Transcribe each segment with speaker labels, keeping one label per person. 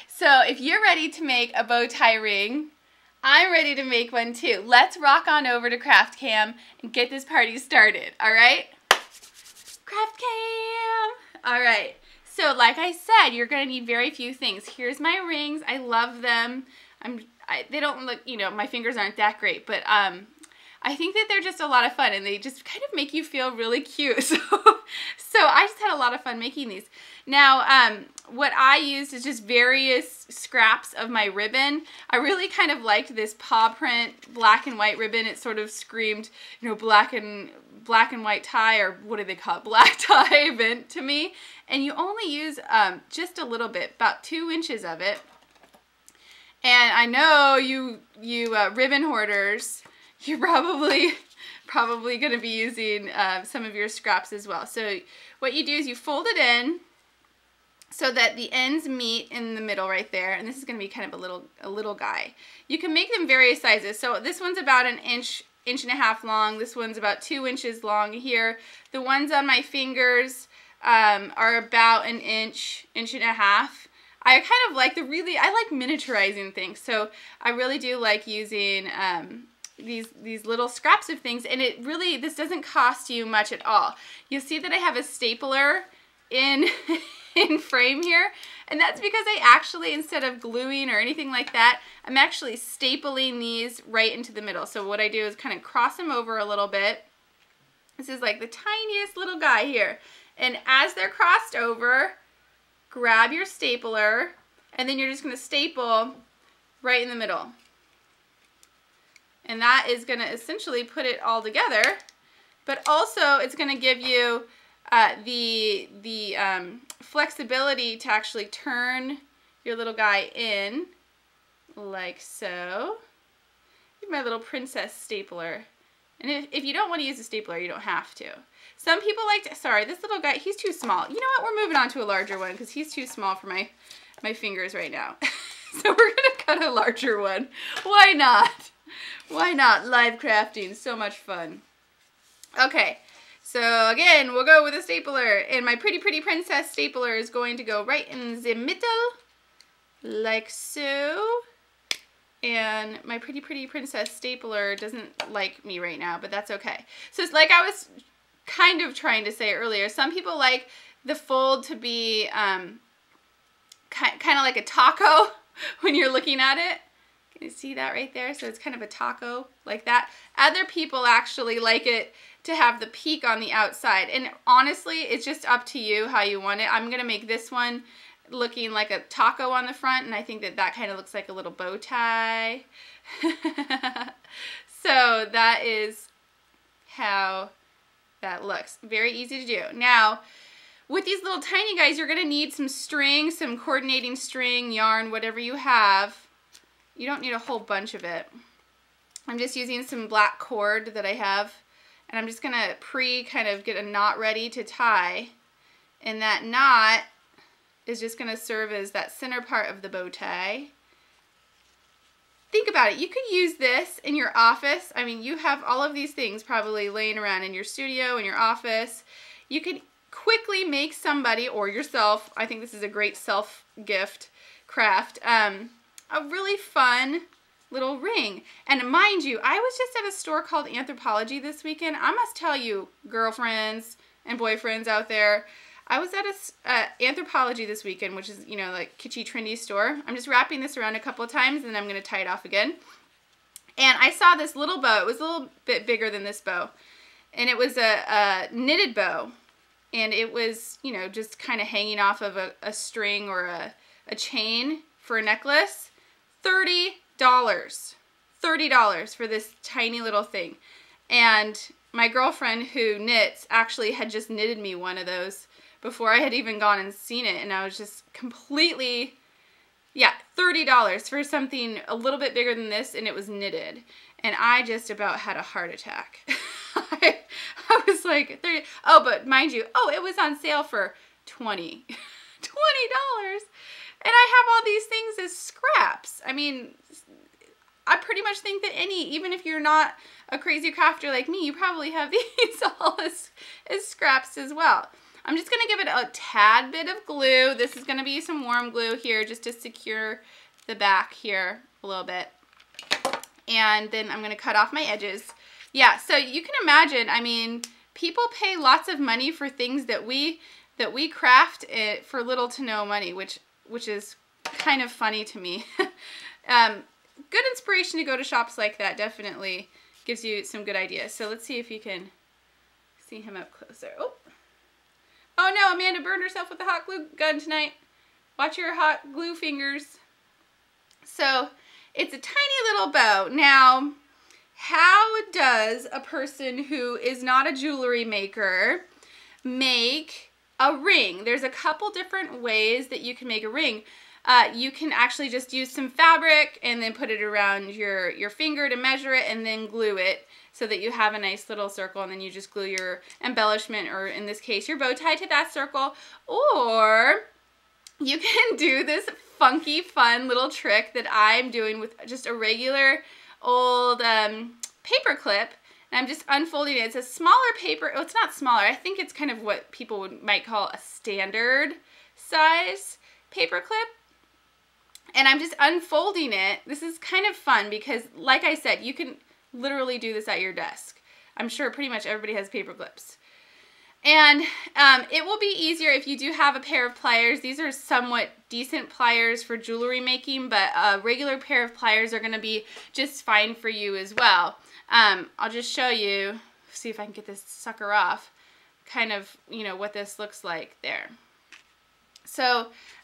Speaker 1: So if you're ready to make a bow tie ring, I'm ready to make one too. Let's rock on over to Craft Cam and get this party started, all right? Craft Cam! All right, so like I said, you're gonna need very few things. Here's my rings, I love them. They don't look, you know, my fingers aren't that great, but I think that they're just a lot of fun and they just kind of make you feel really cute. So I just had a lot of fun making these. Now, what I used is just various scraps of my ribbon. I really kind of liked this paw print black and white ribbon. It sort of screamed, you know, black and white tie, or what do they call it? Black tie event to me. And you only use just a little bit, about 2 inches of it. And I know you ribbon hoarders, you're probably going to be using some of your scraps as well. So what you do is you fold it in so that the ends meet in the middle right there. And this is going to be kind of a little guy. You can make them various sizes. So this one's about an inch and a half long. This one's about 2 inches long here. The ones on my fingers are about an inch and a half. I kind of like I like miniaturizing things, so I really do like using these little scraps of things, and this doesn't cost you much at all. You'll see that I have a stapler in frame here, and that's because I actually, instead of gluing or anything like that, I'm actually stapling these right into the middle. So what I do is kind of cross them over a little bit. This is like the tiniest little guy here, and as they're crossed over, grab your stapler, and then you're just going to staple right in the middle. And that is going to essentially put it all together, but also it's going to give you the flexibility to actually turn your little guy in, like so. Here's my little princess stapler. And if you don't want to use a stapler, you don't have to. Some people like to, sorry, this little guy, he's too small. You know what, we're moving on to a larger one because he's too small for my fingers right now. So we're going to cut a larger one. Why not? Why not? Live crafting, so much fun. Okay, so again, we'll go with a stapler. And my pretty princess stapler is going to go right in the middle, like so. And my pretty princess stapler doesn't like me right now, but that's okay. So it's like I was kind of trying to say earlier, some people like the fold to be kind of like a taco when you're looking at it. Can you see that right there? So it's kind of a taco like that. Other people actually like it to have the peak on the outside. And honestly, it's just up to you how you want it. I'm going to make this one looking like a taco on the front, and I think that kind of looks like a little bow tie. So that is how that looks. Very easy to do. Now, with these little tiny guys, you're going to need some string, some coordinating string, yarn, whatever you have. You don't need a whole bunch of it. I'm just using some black cord that I have, and I'm just going to kind of get a knot ready to tie. And that knot is just going to serve as that center part of the bow tie. Think about it. You could use this in your office. I mean, you have all of these things probably laying around in your studio, in your office. You could quickly make somebody or yourself, I think this is a great self-gift craft, a really fun little ring. And mind you, I was just at a store called Anthropologie this weekend. I must tell you, girlfriends and boyfriends out there, I was at Anthropologie this weekend, which is, you know, like kitschy, trendy store. I'm just wrapping this around a couple of times, and then I'm going to tie it off again. And I saw this little bow. It was a little bit bigger than this bow. And it was a knitted bow. And it was, you know, just kind of hanging off of a string or a chain for a necklace. $30. $30 for this tiny little thing. And my girlfriend who knits actually had just knitted me one of those before I had even gone and seen it, and I was just completely, yeah, $30 for something a little bit bigger than this, and it was knitted. And I just about had a heart attack. I was like, 30, oh, but mind you, oh, it was on sale for $20. $20. And I have all these things as scraps. I mean, I pretty much think that even if you're not a crazy crafter like me, you probably have these all as scraps as well. I'm just going to give it a tad bit of glue. This is going to be some warm glue here just to secure the back here a little bit. And then I'm going to cut off my edges. Yeah, so you can imagine, I mean, people pay lots of money for things that we craft it for little to no money, which is kind of funny to me. Good inspiration to go to shops like that. Definitely gives you some good ideas. So let's see if you can see him up closer. Oh no, Amanda burned herself with the hot glue gun tonight. Watch your hot glue fingers. So it's a tiny little bow. Now, how does a person who is not a jewelry maker make a ring? There's a couple different ways that you can make a ring. You can actually just use some fabric and then put it around your finger to measure it and then glue it so that you have a nice little circle, and then you just glue your embellishment, or in this case your bow tie, to that circle. Or you can do this funky fun little trick that I'm doing with just a regular old paper clip, and I'm just unfolding it. It's a smaller paper. Oh, it's not smaller. I think it's kind of what people might call a standard size paper clip. And I'm just unfolding it. This is kind of fun because, like I said, you can literally do this at your desk. I'm sure pretty much everybody has paper clips. And it will be easier if you do have a pair of pliers. These are somewhat decent pliers for jewelry making, but a regular pair of pliers are going to be just fine for you as well. I'll just show you, see if I can get this sucker off, kind of, you know, what this looks like there. So,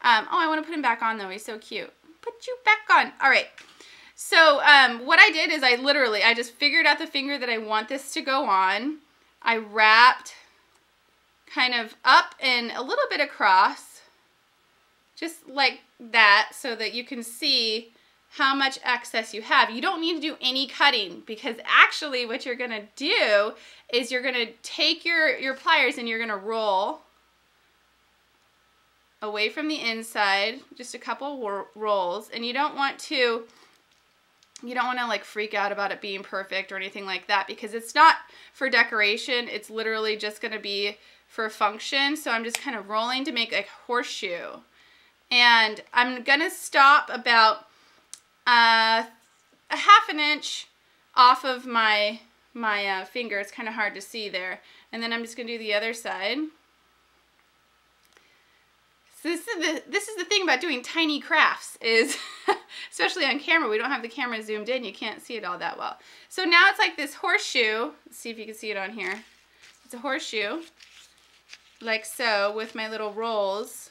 Speaker 1: oh, I want to put him back on though. He's so cute. Put you back on. All right. So, what I did is I just figured out the finger that I want this to go on. I wrapped kind of up and a little bit across, just like that, so that you can see how much excess you have. You don't need to do any cutting, because actually what you're going to do is you're going to take your pliers and you're going to roll away from the inside, just a couple rolls, and you don't want to like freak out about it being perfect or anything like that, because it's not for decoration. It's literally just going to be for function. So I'm just kind of rolling to make a horseshoe, and I'm going to stop about a half an inch off of my finger. It's kind of hard to see there. And then I'm just going to do the other side. So this is the thing about doing tiny crafts, is especially on camera, we don't have the camera zoomed in, you can't see it all that well. So now it's like this horseshoe. Let's see if you can see it on here. It's a horseshoe, like so, with my little rolls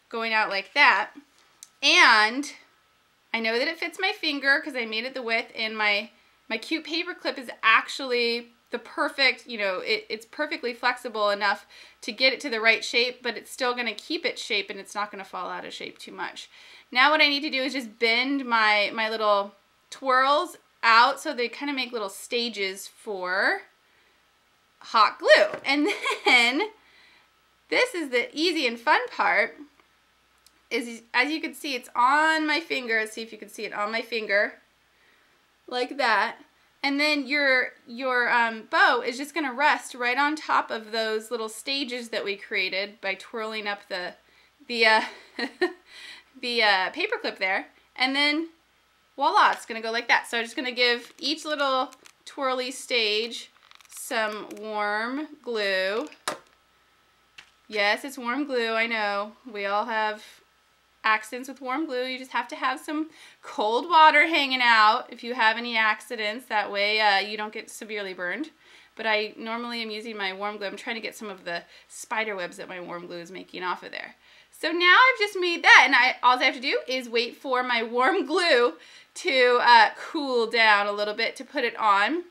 Speaker 1: going out like that. And I know that it fits my finger because I made it the width, and my cute paper clip is actually the perfect, you know, it's perfectly flexible enough to get it to the right shape, but it's still going to keep its shape, and it's not going to fall out of shape too much. Now what I need to do is just bend my little twirls out so they kind of make little stages for hot glue. And then this is the easy and fun part, is as you can see, it's on my finger. Let's see if you can see it on my finger, like that. And then your bow is just going to rest right on top of those little stages that we created by twirling up the paper clip there. And then voila, it's going to go like that. So I'm just going to give each little twirly stage some warm glue. Yes, it's warm glue, I know. We all have accidents with warm glue. You just have to have some cold water hanging out if you have any accidents. That way you don't get severely burned. But I normally am using my warm glue. I'm trying to get some of the spider webs that my warm glue is making off of there. So now I've just made that, and all I have to do is wait for my warm glue to cool down a little bit to put it on.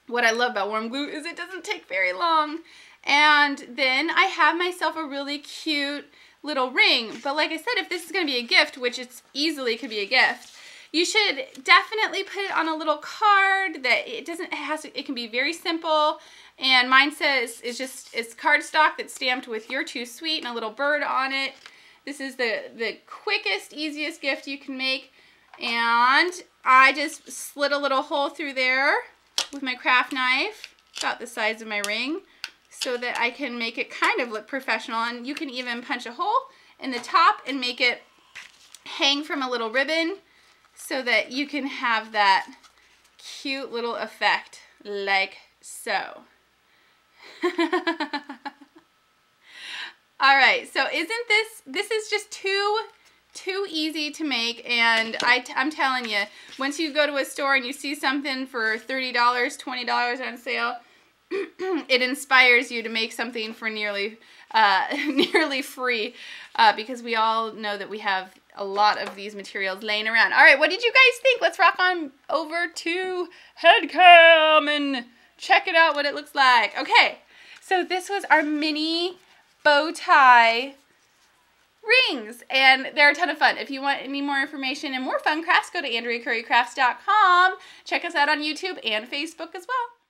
Speaker 1: What I love about warm glue is it doesn't take very long. And then I have myself a really cute little ring. But like I said, if this is going to be a gift, which it's easily could be a gift, you should definitely put it on a little card that it can be very simple. And mine says it's cardstock that's stamped with "You're Too Sweet" and a little bird on it. This is the quickest, easiest gift you can make. And I just slit a little hole through there with my craft knife, about the size of my ring. so that I can make it kind of look professional. And you can even punch a hole in the top and make it hang from a little ribbon so that you can have that cute little effect like so. All right, so isn't this is just too easy to make, and I'm telling you, once you go to a store and you see something for $30, $20 on sale, it inspires you to make something for nearly free, because we all know that we have a lot of these materials laying around. All right, what did you guys think? Let's rock on over to HeadCam and check it out what it looks like. Okay, so this was our mini bow tie rings, and they're a ton of fun. If you want any more information and more fun crafts, go to AndreaCurryCrafts.com. Check us out on YouTube and Facebook as well.